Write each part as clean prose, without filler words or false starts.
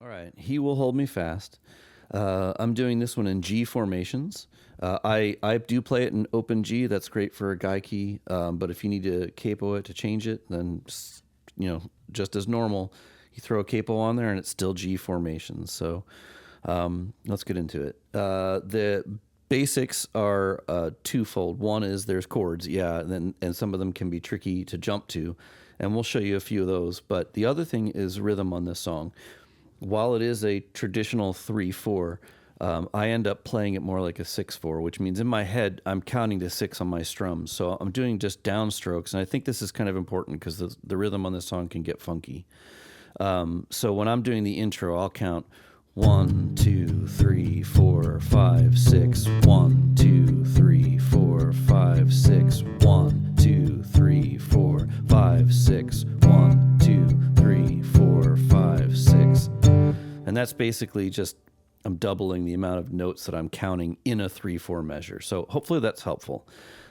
All right, He Will Hold Me Fast. I'm doing this one in G formations. I do play it in open G. That's great for a guy key. But if you need to capo it to change it, then just as normal, you throw a capo on there and it's still G formations. So let's get into it. The basics are twofold. One is there's chords, and some of them can be tricky to jump to, and we'll show you a few of those. But the other thing is rhythm on this song. While it is a traditional 3/4, I end up playing it more like a 6/4, which means in my head I'm counting to 6 on my strums. So I'm doing just downstrokes, and I think this is kind of important because the rhythm on this song can get funky. So when I'm doing the intro, I'll count 1, 2, 3, 4, 5, 6. 1, 2, 3, 4, 5, 6. 1, 2, 3, 4, 5, 6. 1, 2, 3, 4, 5, 6. And that's basically just, I'm doubling the amount of notes that I'm counting in a 3/4 measure. So hopefully that's helpful.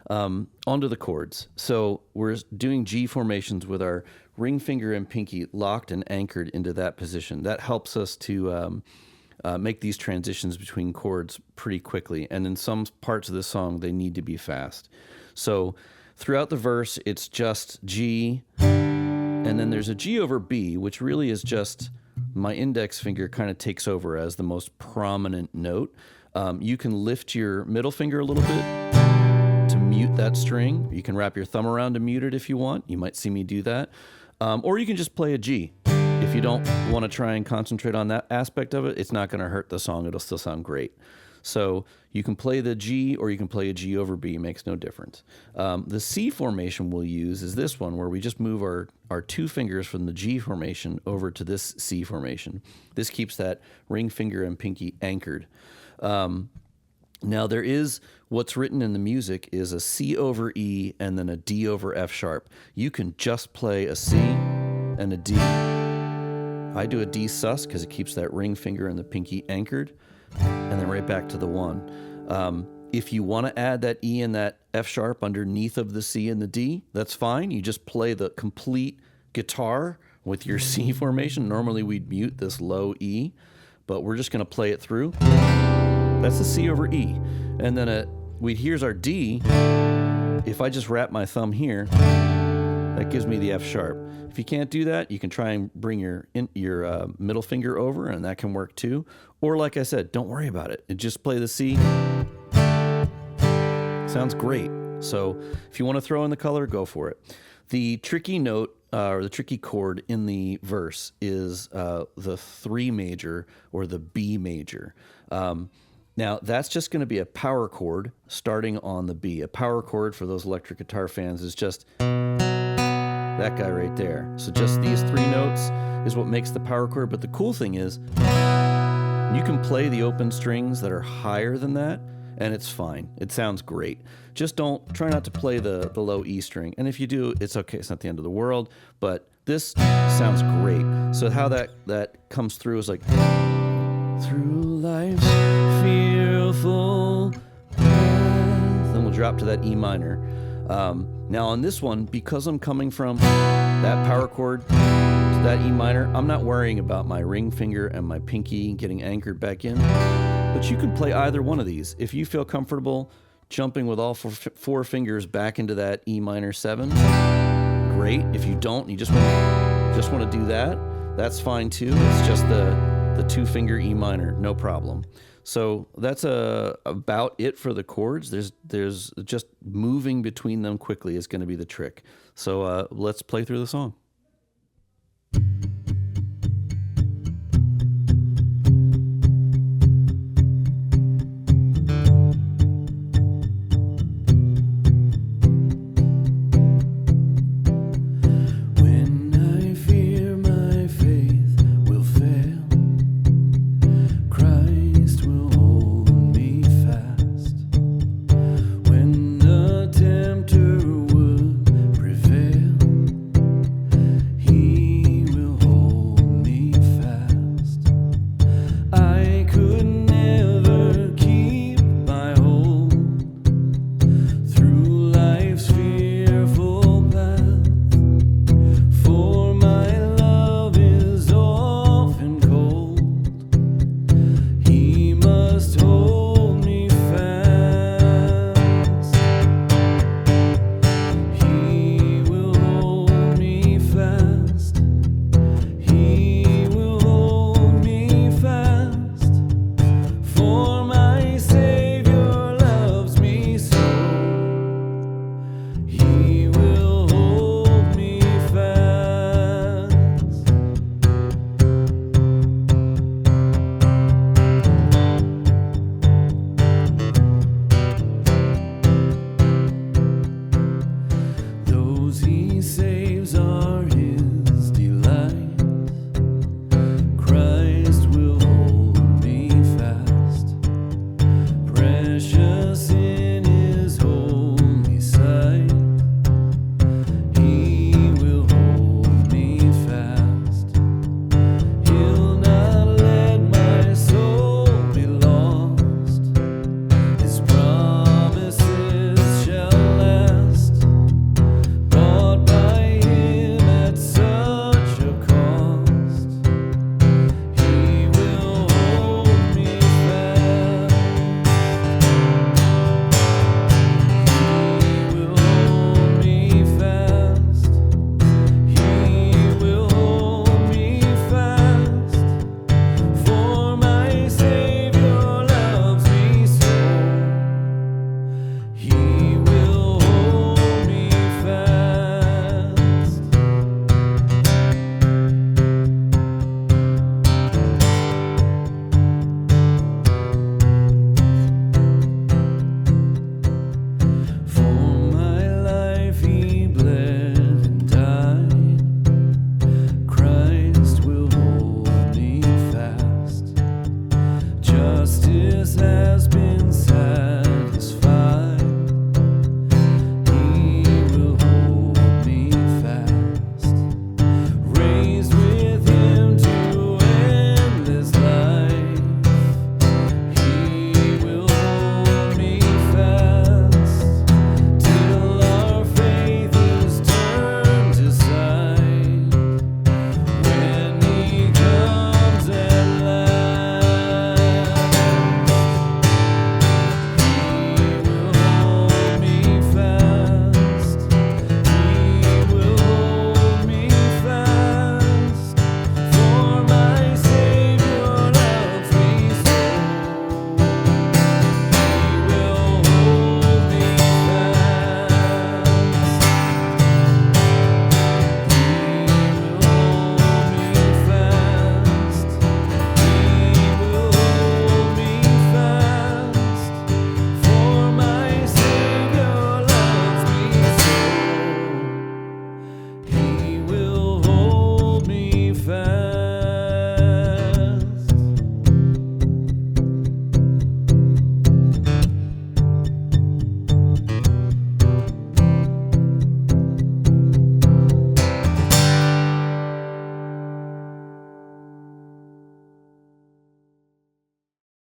Onto the chords. So we're doing G formations with our ring finger and pinky locked and anchored into that position. That helps us to make these transitions between chords pretty quickly. And in some parts of the song, they need to be fast. So throughout the verse, it's just G, and then there's a G over B, which really is just my index finger kind of takes over as the most prominent note. You can lift your middle finger a little bit to mute that string. You can wrap your thumb around to mute it if you want. You might see me do that. Or you can just play a G. If you don't want to try and concentrate on that aspect of it, it's not going to hurt the song. It'll still sound great. So you can play the G or you can play a G over B. It makes no difference. The C formation we'll use is this one where we just move our two fingers from the G formation over to this C formation. This keeps that ring finger and pinky anchored. Now there is, what's written in the music is a C over E and then a D over F sharp. You can just play a C and a D. I do a D sus because it keeps that ring finger and the pinky anchored, and then right back to the 1. If you want to add that E and that F sharp underneath of the C and the D, that's fine. You just play the complete guitar with your C formation. Normally we'd mute this low E, but we're just going to play it through. That's the C over E. And then here's our D. If I just wrap my thumb here, that gives me the F sharp. If you can't do that, you can try and bring your middle finger over, and that can work too. Or like I said, don't worry about it. Just play the C. Sounds great. So if you want to throw in the color, go for it. The tricky note or the tricky chord in the verse is the 3 major or the B major. Now, that's just going to be a power chord starting on the B. A power chord, for those electric guitar fans, is just that guy right there. So just these 3 notes is what makes the power chord. But the cool thing is you can play the open strings that are higher than that, and it's fine. It sounds great. Just try not to play the low E string. And if you do, it's okay. It's not the end of the world. But this sounds great. So how that comes through is like, through life's fearful path. Then we'll drop to that E minor. Now on this one, because I'm coming from that power chord to that E minor, I'm not worrying about my ring finger and my pinky getting anchored back in. But you can play either one of these. If you feel comfortable jumping with all 4 fingers back into that E minor 7, great. If you don't, you just want to do that, that's fine too. It's just the 2-finger E minor, no problem. So that's about it for the chords. There's just moving between them quickly is going to be the trick. So let's play through the song.